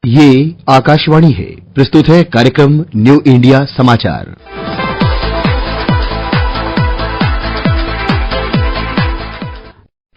ये आकाशवाणी है। प्रस्तुत है कार्यक्रम न्यू इंडिया समाचार।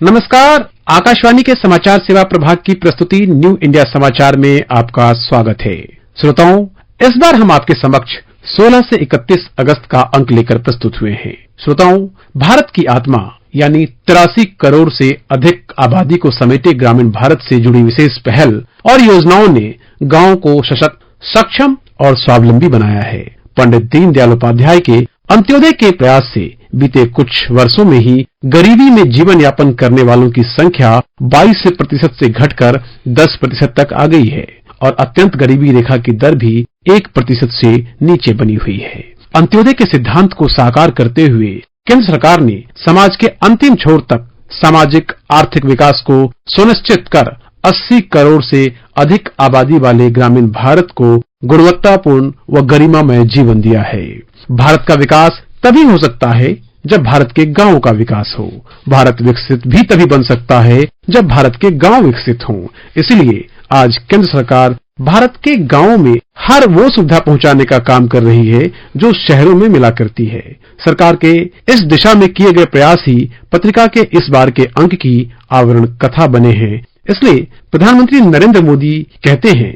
नमस्कार, आकाशवाणी के समाचार सेवा प्रभाग की प्रस्तुति न्यू इंडिया समाचार में आपका स्वागत है। श्रोताओं, इस बार हम आपके समक्ष 16 से 31 अगस्त का अंक लेकर प्रस्तुत हुए हैं। श्रोताओं, भारत की आत्मा यानी 83 करोड़ से अधिक आबादी को समेटे ग्रामीण भारत से जुड़ी विशेष पहल और योजनाओं ने गांव को सशक्त, सक्षम और स्वावलंबी बनाया है। पंडित दीनदयाल उपाध्याय के अंत्योदय के प्रयास से बीते कुछ वर्षों में ही गरीबी में जीवन यापन करने वालों की संख्या 22% से घटकर 10% तक आ गई है और अत्यंत गरीबी रेखा की दर भी 1% से नीचे बनी हुई है। अंत्योदय के सिद्धांत को साकार करते हुए केंद्र सरकार ने समाज के अंतिम छोर तक सामाजिक आर्थिक विकास को सुनिश्चित कर 80 करोड़ से अधिक आबादी वाले ग्रामीण भारत को गुणवत्तापूर्ण व गरिमामय जीवन दिया है। भारत का विकास तभी हो सकता है जब भारत के गांवों का विकास हो। भारत विकसित भी तभी बन सकता है जब भारत के गांव विकसित हों। इसलिए आज केंद्र सरकार भारत के गांवों में हर वो सुविधा पहुंचाने का काम कर रही है जो शहरों में मिला करती है। सरकार के इस दिशा में किए गए प्रयास ही पत्रिका के इस बार के अंक की आवरण कथा बने हैं। इसलिए प्रधानमंत्री नरेंद्र मोदी कहते हैं,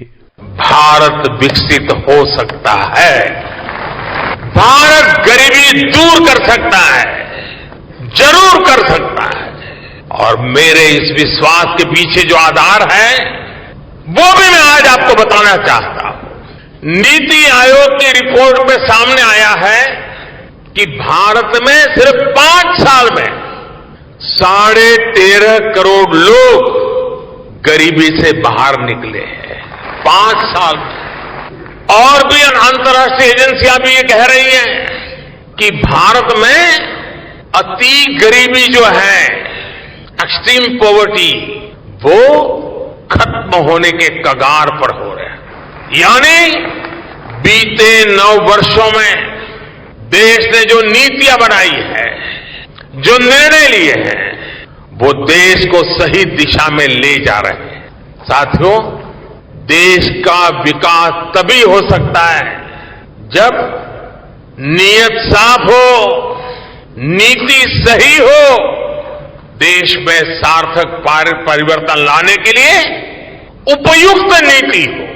भारत विकसित हो सकता है, भारत गरीबी दूर कर सकता है, जरूर कर सकता है। और मेरे इस विश्वास के पीछे जो आधार है वो भी मैं आज आपको बताना चाहता हूं। नीति आयोग की रिपोर्ट में सामने आया है कि भारत में सिर्फ 5 साल में 13.5 करोड़ लोग गरीबी से बाहर निकले हैं। 5 साल में। और भी अंतर्राष्ट्रीय एजेंसियां भी ये कह रही हैं कि भारत में अति गरीबी जो है, एक्सट्रीम पॉवर्टी, वो खत्म होने के कगार पर हो रहे हैं। यानी बीते 9 वर्षों में देश ने जो नीतियां बनाई है, जो निर्णय लिए हैं, वो देश को सही दिशा में ले जा रहे हैं। साथियों, देश का विकास तभी हो सकता है जब नीयत साफ हो, नीति सही हो, देश में सार्थक परिवर्तन लाने के लिए उपयुक्त नीति हो।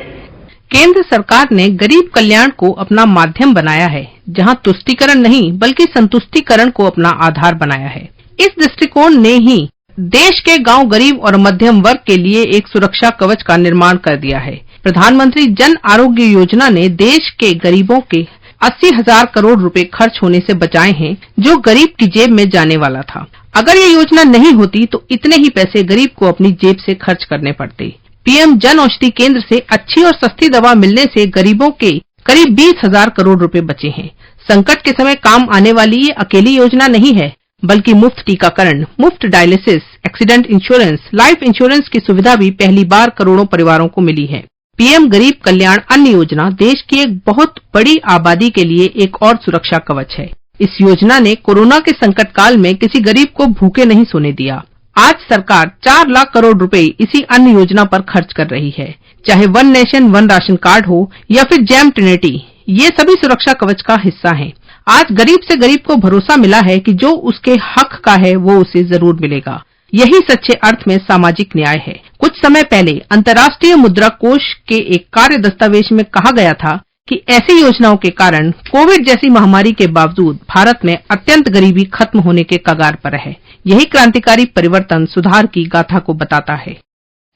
केंद्र सरकार ने गरीब कल्याण को अपना माध्यम बनाया है, जहां तुष्टीकरण नहीं बल्कि संतुष्टीकरण को अपना आधार बनाया है। इस दृष्टिकोण ने ही देश के गांव गरीब और मध्यम वर्ग के लिए एक सुरक्षा कवच का निर्माण कर दिया है। प्रधानमंत्री जन आरोग्य योजना ने देश के गरीबों के 80,000 करोड़ रुपए खर्च होने से बचाए हैं, जो गरीब की जेब में जाने वाला था। अगर ये योजना नहीं होती तो इतने ही पैसे गरीब को अपनी जेब से खर्च करने पड़ते। पीएम जन औषधि केंद्र से अच्छी और सस्ती दवा मिलने से गरीबों के करीब 20,000 करोड़ रुपए बचे हैं। संकट के समय काम आने वाली ये अकेली योजना नहीं है, बल्कि मुफ्त टीकाकरण, मुफ्त dialysis, accident insurance, life insurance की सुविधा भी पहली बार करोड़ों परिवारों को मिली है। पीएम गरीब कल्याण अन्न योजना देश की एक बहुत बड़ी आबादी के लिए एक और सुरक्षा कवच है। इस योजना ने कोरोना के संकट काल में किसी गरीब को भूखे नहीं सोने दिया। आज सरकार 4 लाख करोड़ रुपए इसी अन्न योजना पर खर्च कर रही है। चाहे one nation one ration card हो या फिर जैम ट्रिनिटी, ये सभी सुरक्षा कवच का हिस्सा हैं। आज गरीब से गरीब को भरोसा मिला है कि जो उसके हक का है वो उसे जरूर मिलेगा। यही सच्चे अर्थ में सामाजिक न्याय है। कुछ समय पहले अंतर्राष्ट्रीय मुद्रा कोष के एक कार्य दस्तावेज में कहा गया था कि ऐसी योजनाओं के कारण कोविड जैसी महामारी के बावजूद भारत में अत्यंत गरीबी खत्म होने के कगार पर है। यही क्रांतिकारी परिवर्तन सुधार की गाथा को बताता है।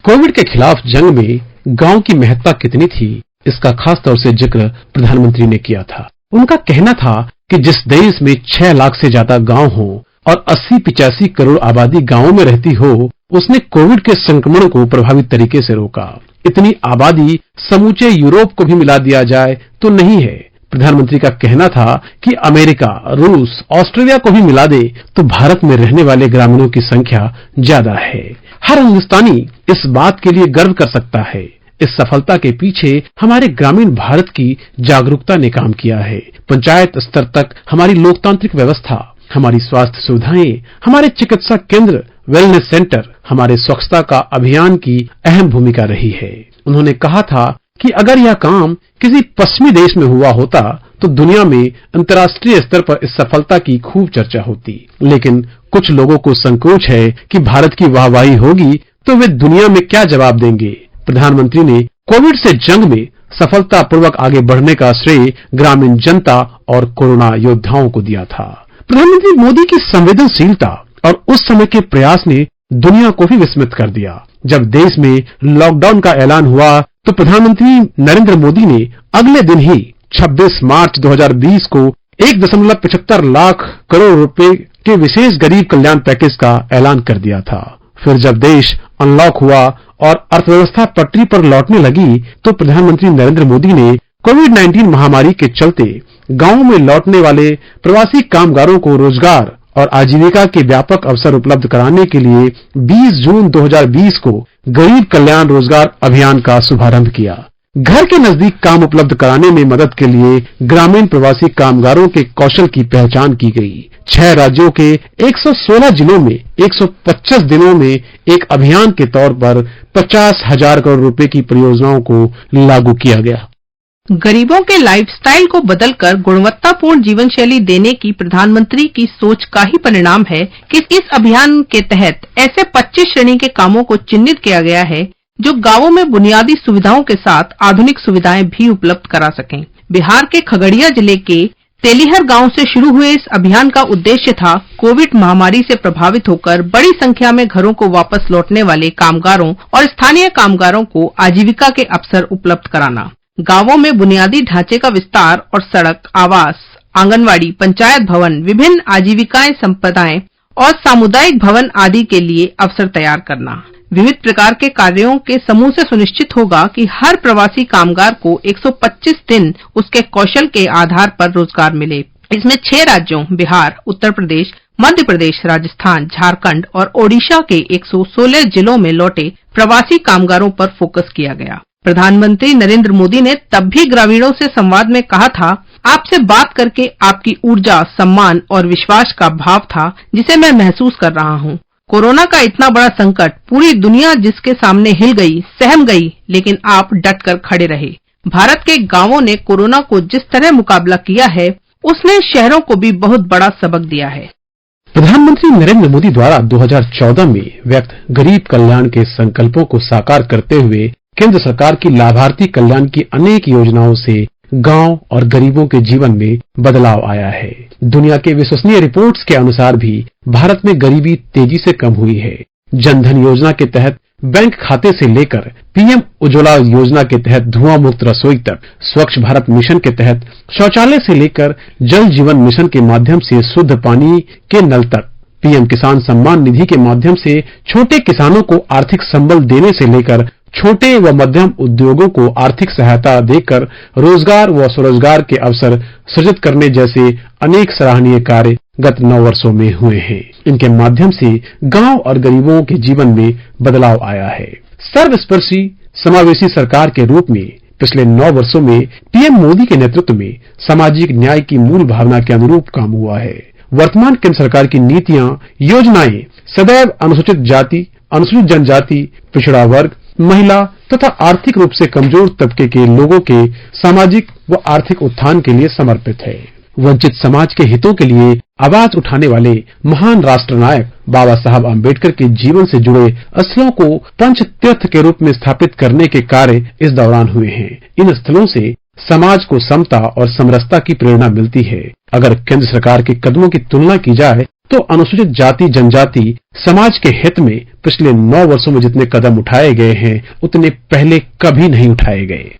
कोविड के खिलाफ जंग में गांव की महत्ता कितनी थी, इसका खास तौर से जिक्र प्रधानमंत्री ने किया था। उनका कहना था कि जिस देश में 6 लाख से ज्यादा गांव हो और 80-85 करोड़ आबादी गांवों में रहती हो, उसने कोविड के संक्रमण को प्रभावी तरीके से रोका। इतनी आबादी समूचे यूरोप को भी मिला दिया जाए तो नहीं है। प्रधानमंत्री का कहना था कि अमेरिका, रूस, ऑस्ट्रेलिया को भी मिला दे तो भारत में रहने वाले ग्रामीणों की संख्या ज्यादा है। हर हिंदुस्तानी इस बात के लिए गर्व कर सकता है। इस सफलता के पीछे हमारे ग्रामीण भारत की जागरूकता ने काम किया है। पंचायत स्तर तक हमारी लोकतांत्रिक व्यवस्था, हमारी स्वास्थ्य सुविधाएं, हमारे चिकित्सा केंद्र, वेलनेस सेंटर, हमारे स्वच्छता का अभियान की अहम भूमिका रही है। उन्होंने कहा था कि अगर यह काम किसी पश्चिमी देश में हुआ होता तो दुनिया में अंतर्राष्ट्रीय स्तर पर इस सफलता की खूब चर्चा होती, लेकिन कुछ लोगों को संकोच है कि भारत की वाहवाही होगी तो वे दुनिया में क्या जवाब देंगे। प्रधानमंत्री ने कोविड से जंग में सफलतापूर्वक आगे बढ़ने का श्रेय ग्रामीण जनता और कोरोना योद्धाओं को दिया था। प्रधानमंत्री मोदी की संवेदनशीलता और उस समय के प्रयास ने दुनिया को भी विस्मित कर दिया। जब देश में लॉकडाउन का ऐलान हुआ तो प्रधानमंत्री नरेंद्र मोदी ने अगले दिन ही 26 मार्च 2020 को 1.75 लाख करोड़ रुपए के विशेष गरीब कल्याण पैकेज का ऐलान कर दिया था। फिर जब देश अनलॉक हुआ और अर्थव्यवस्था पटरी पर लौटने लगी तो प्रधानमंत्री नरेंद्र मोदी ने कोविड-19 महामारी के चलते गांवों में लौटने वाले प्रवासी कामगारों को रोजगार और आजीविका के व्यापक अवसर उपलब्ध कराने के लिए 20 जून 2020 को गरीब कल्याण रोजगार अभियान का शुभारंभ किया। घर के नजदीक काम उपलब्ध कराने में मदद के लिए ग्रामीण प्रवासी कामगारों के कौशल की पहचान की गई। 6 राज्यों के 116 जिलों में 125 दिनों में एक अभियान के तौर पर 50,000 करोड़ रुपए की परियोजनाओं को लागू किया गया। गरीबों के लाइफस्टाइल को बदलकर गुणवत्तापूर्ण जीवन शैली देने की प्रधानमंत्री की सोच का ही परिणाम है कि इस अभियान के तहत ऐसे 25 श्रेणी के कामों को चिन्हित किया गया है जो गांवों में बुनियादी सुविधाओं के साथ आधुनिक सुविधाएं भी उपलब्ध करा सकें। बिहार के खगड़िया जिले के तेलिहर गांव से शुरू हुए इस अभियान का उद्देश्य था कोविड महामारी से प्रभावित होकर बड़ी संख्या में घरों को वापस लौटने वाले कामगारों और स्थानीय कामगारों को आजीविका के अवसर उपलब्ध कराना। गांवों में बुनियादी ढांचे का विस्तार और सड़क, आवास, आंगनवाड़ी, पंचायत भवन, विभिन्न आजीविकाएं संपदाएं और सामुदायिक भवन आदि के लिए अवसर तैयार करना। विविध प्रकार के कार्यों के समूह से सुनिश्चित होगा कि हर प्रवासी कामगार को 125 दिन उसके कौशल के आधार पर रोजगार मिले। इसमें 6 राज्यों बिहार, उत्तर प्रदेश, मध्य प्रदेश, राजस्थान, झारखंड और ओडिशा के 116 जिलों में लौटे प्रवासी कामगारों पर फोकस किया गया। प्रधानमंत्री नरेंद्र मोदी ने तब भी ग्रामीणों से संवाद में कहा था, आपसे बात करके आपकी ऊर्जा, सम्मान और विश्वास का भाव था जिसे मैं महसूस कर रहा हूँ। कोरोना का इतना बड़ा संकट पूरी दुनिया जिसके सामने हिल गई, सहम गई, लेकिन आप डट कर खड़े रहे। भारत के गांवों ने कोरोना को जिस तरह मुकाबला किया है उसने शहरों को भी बहुत बड़ा सबक दिया है। प्रधानमंत्री नरेंद्र मोदी द्वारा 2014 में व्यक्त गरीब कल्याण के संकल्पों को साकार करते हुए केंद्र सरकार की लाभार्थी कल्याण की अनेक योजनाओं से गांव और गरीबों के जीवन में बदलाव आया है। दुनिया के विश्वसनीय रिपोर्ट्स के अनुसार भी भारत में गरीबी तेजी से कम हुई है। जनधन योजना के तहत बैंक खाते से लेकर पीएम उज्ज्वला योजना के तहत धुआं मुक्त रसोई तक, स्वच्छ भारत मिशन के तहत शौचालय से लेकर जल जीवन मिशन के माध्यम से शुद्ध पानी के नल तक, पीएम किसान सम्मान निधि के माध्यम से छोटे किसानों को आर्थिक संबल देने से लेकर छोटे व मध्यम उद्योगों को आर्थिक सहायता देकर रोजगार व स्वरोजगार के अवसर सृजित करने जैसे अनेक सराहनीय कार्य गत 9 वर्षों में हुए हैं। इनके माध्यम से गांव और गरीबों के जीवन में बदलाव आया है। सर्वस्पर्शी समावेशी सरकार के रूप में पिछले 9 वर्षों में पीएम मोदी के नेतृत्व में सामाजिक न्याय की मूल भावना के अनुरूप काम हुआ है। वर्तमान केंद्र सरकार की नीतियां, योजनाएं सदैव अनुसूचित जाति, अनुसूचित जनजाति, पिछड़ा वर्ग, महिला तथा आर्थिक रूप से कमजोर तबके के लोगों के सामाजिक व आर्थिक उत्थान के लिए समर्पित है। वंचित समाज के हितों के लिए आवाज उठाने वाले महान राष्ट्र नायक बाबा साहब आम्बेडकर के जीवन से जुड़े स्थलों को पंच तीर्थ के रूप में स्थापित करने के कार्य इस दौरान हुए हैं। इन स्थलों से समाज को समता और समरसता की प्रेरणा मिलती है। अगर केंद्र सरकार के कदमों की तुलना की जाए तो अनुसूचित जाति जनजाति समाज के हित में पिछले 9 वर्षों में जितने कदम उठाए गए हैं उतने पहले कभी नहीं उठाए गए।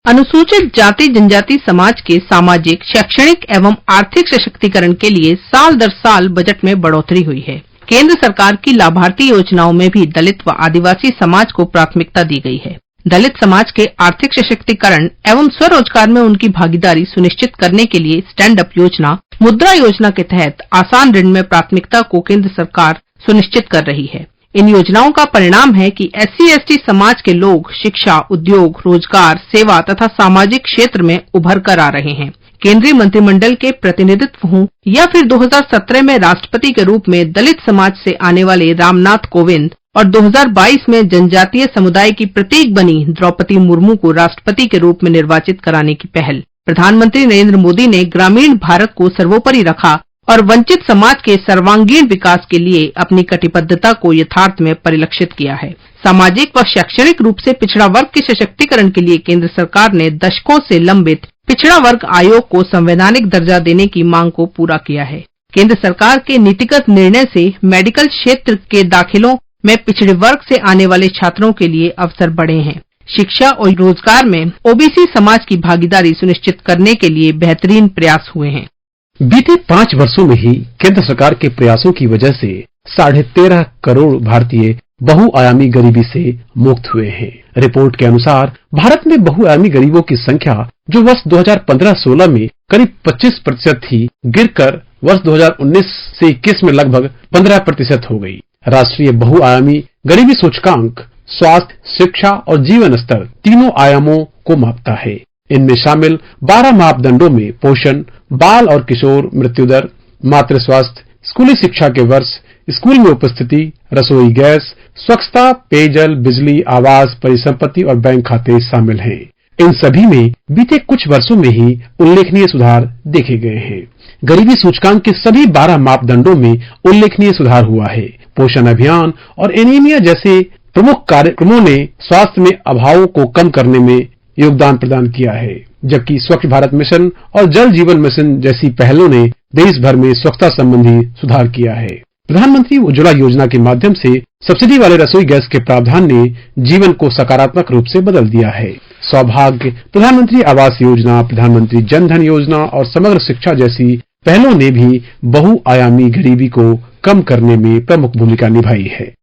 अनुसूचित जाति जनजाति समाज के सामाजिक, शैक्षणिक एवं आर्थिक सशक्तिकरण के लिए साल दर साल बजट में बढ़ोतरी हुई है। केंद्र सरकार की लाभार्थी योजनाओं में भी दलित व आदिवासी समाज को प्राथमिकता दी गई है। दलित समाज के आर्थिक सशक्तिकरण एवं स्वरोजगार में उनकी भागीदारी सुनिश्चित करने के लिए स्टैंड अप योजना, मुद्रा योजना के तहत आसान ऋण में प्राथमिकता को केंद्र सरकार सुनिश्चित कर रही है। इन योजनाओं का परिणाम है कि SC/ST समाज के लोग शिक्षा, उद्योग, रोजगार, सेवा तथा सामाजिक क्षेत्र में उभर कर आ रहे हैं। केंद्रीय मंत्रिमंडल के प्रतिनिधित्व हों या फिर 2017 में राष्ट्रपति के रूप में दलित समाज से आने वाले रामनाथ कोविंद और 2022 में जनजातीय समुदाय की प्रतीक बनी द्रौपदी मुर्मू को राष्ट्रपति के रूप में निर्वाचित कराने की पहल। प्रधानमंत्री नरेंद्र मोदी ने ग्रामीण भारत को सर्वोपरि रखा और वंचित समाज के सर्वांगीण विकास के लिए अपनी कटिबद्धता को यथार्थ में परिलक्षित किया है। सामाजिक व शैक्षणिक रूप से पिछड़ा वर्ग के सशक्तिकरण के लिए केंद्र सरकार ने दशकों से लंबित पिछड़ा वर्ग आयोग को संवैधानिक दर्जा देने की मांग को पूरा किया है। केंद्र सरकार के नीतिगत निर्णय से मेडिकल क्षेत्र के दाखिलों में पिछड़े वर्ग से आने वाले छात्रों के लिए अवसर बढ़े हैं। शिक्षा और रोजगार में ओबीसी समाज की भागीदारी सुनिश्चित करने के लिए बेहतरीन प्रयास हुए हैं। बीते 5 वर्षों में ही केंद्र सरकार के प्रयासों की वजह से 13.5 करोड़ भारतीय बहुआयामी गरीबी से मुक्त हुए हैं। रिपोर्ट के अनुसार भारत में बहुआयामी गरीबों की संख्या जो वर्ष 2015-16 में करीब 25% थी, गिरकर वर्ष 2019 से 21 में लगभग 15% हो गई। राष्ट्रीय बहुआयामी गरीबी सूचकांक स्वास्थ्य, शिक्षा और जीवन स्तर तीनों आयामों को मापता है। इनमें शामिल 12 मापदंडों में पोषण, बाल और किशोर मृत्यु दर, मातृ स्वास्थ्य, स्कूली शिक्षा के वर्ष, स्कूल में उपस्थिति, रसोई गैस, स्वच्छता, पेयजल, बिजली, आवास, परिसंपत्ति और बैंक खाते शामिल हैं। इन सभी में बीते कुछ वर्षों में ही उल्लेखनीय सुधार देखे गए हैं। गरीबी सूचकांक के सभी 12 मापदंडों में उल्लेखनीय सुधार हुआ है। पोषण अभियान और एनीमिया जैसे प्रमुख कार्यक्रमों ने स्वास्थ्य में अभावों को कम करने में योगदान प्रदान किया है, जबकि स्वच्छ भारत मिशन और जल जीवन मिशन जैसी पहलों ने देश भर में स्वच्छता संबंधी सुधार किया है। प्रधानमंत्री उज्ज्वला योजना के माध्यम से सब्सिडी वाले रसोई गैस के प्रावधान ने जीवन को सकारात्मक रूप से बदल दिया है। सौभाग्य, प्रधानमंत्री आवास योजना, प्रधानमंत्री जन धन योजना और समग्र शिक्षा जैसी पहलों ने भी बहुआयामी गरीबी को कम करने में प्रमुख भूमिका निभाई है।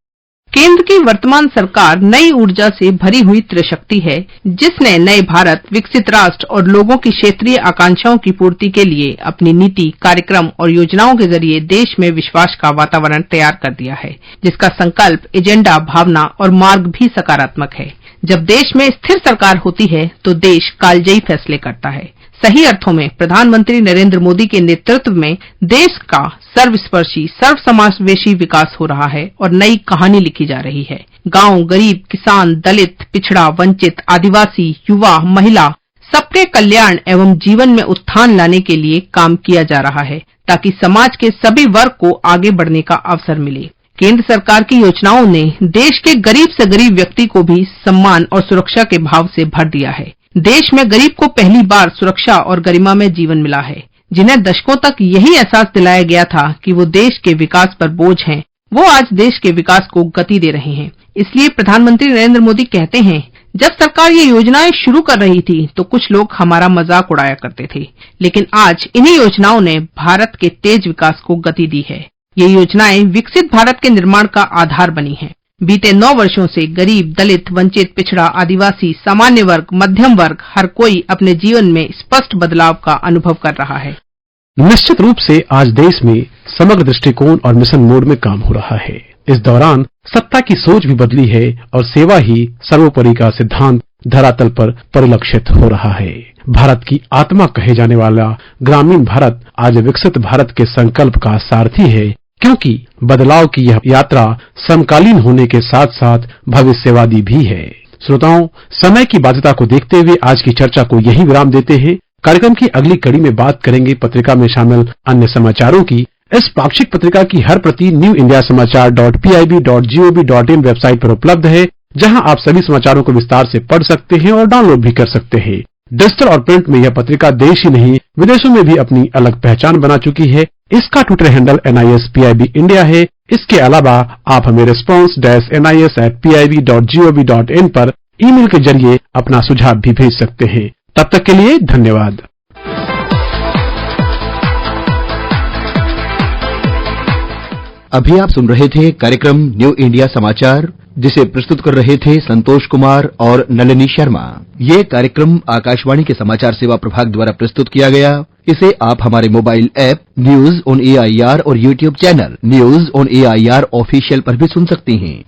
केंद्र की वर्तमान सरकार नई ऊर्जा से भरी हुई त्रिशक्ति है, जिसने नए भारत, विकसित राष्ट्र और लोगों की क्षेत्रीय आकांक्षाओं की पूर्ति के लिए अपनी नीति, कार्यक्रम और योजनाओं के जरिए देश में विश्वास का वातावरण तैयार कर दिया है, जिसका संकल्प, एजेंडा, भावना और मार्ग भी सकारात्मक है। जब देश में स्थिर सरकार होती है तो देश कालजयी फैसले करता है। सही अर्थों में प्रधानमंत्री नरेंद्र मोदी के नेतृत्व में देश का सर्वस्पर्शी, सर्वसमावेशी विकास हो रहा है और नई कहानी लिखी जा रही है। गांव, गरीब, किसान, दलित, पिछड़ा, वंचित, आदिवासी, युवा, महिला सबके कल्याण एवं जीवन में उत्थान लाने के लिए काम किया जा रहा है, ताकि समाज के सभी वर्ग को आगे बढ़ने का अवसर मिले। केंद्र सरकार की योजनाओं ने देश के गरीब से गरीब व्यक्ति को भी सम्मान और सुरक्षा के भाव से भर दिया है। देश में गरीब को पहली बार सुरक्षा और गरिमा में जीवन मिला है। जिन्हें दशकों तक यही एहसास दिलाया गया था कि वो देश के विकास पर बोझ हैं, वो आज देश के विकास को गति दे रहे हैं। इसलिए प्रधानमंत्री नरेंद्र मोदी कहते हैं, जब सरकार ये योजनाएं शुरू कर रही थी तो कुछ लोग हमारा मजाक उड़ाया करते थे, लेकिन आज इन्हीं योजनाओं ने भारत के तेज विकास को गति दी है। ये योजनाएं विकसित भारत के निर्माण का आधार बनी हैं। बीते 9 वर्षों से गरीब, दलित, वंचित, पिछड़ा, आदिवासी, सामान्य वर्ग, मध्यम वर्ग, हर कोई अपने जीवन में स्पष्ट बदलाव का अनुभव कर रहा है। निश्चित रूप से आज देश में समग्र दृष्टिकोण और मिशन मोड में काम हो रहा है। इस दौरान सत्ता की सोच भी बदली है और सेवा ही सर्वोपरि का सिद्धांत धरातल पर परिलक्षित हो रहा है। भारत की आत्मा कहे जाने वाला ग्रामीण भारत आज विकसित भारत के संकल्प का सारथी है, क्योंकि बदलाव की यह यात्रा समकालीन होने के साथ साथ भविष्यवादी भी है। श्रोताओं, समय की बाध्यता को देखते हुए आज की चर्चा को यही विराम देते हैं। कार्यक्रम की अगली कड़ी में बात करेंगे पत्रिका में शामिल अन्य समाचारों की। इस पाक्षिक पत्रिका की हर प्रति newindiasamaachar.pib.gov.in वेबसाइट पर उपलब्ध है, जहां आप सभी समाचारों को विस्तार से पढ़ सकते हैं और डाउनलोड भी कर सकते हैं। डिजिटल और प्रिंट में यह पत्रिका देश ही नहीं विदेशों में भी अपनी अलग पहचान बना चुकी है। इसका ट्विटर हैंडल NISPIB इंडिया है। इसके अलावा आप हमें response-nis@pib.gov.in पर ईमेल के जरिए अपना सुझाव भी भेज सकते हैं। तब तक के लिए धन्यवाद। अभी आप सुन रहे थे कार्यक्रम न्यू इंडिया समाचार, जिसे प्रस्तुत कर रहे थे संतोष कुमार और नलिनी शर्मा। ये कार्यक्रम आकाशवाणी के समाचार सेवा प्रभाग द्वारा प्रस्तुत किया गया। इसे आप हमारे mobile app news on AIR और YouTube channel news on AIR official पर भी सुन सकती हैं।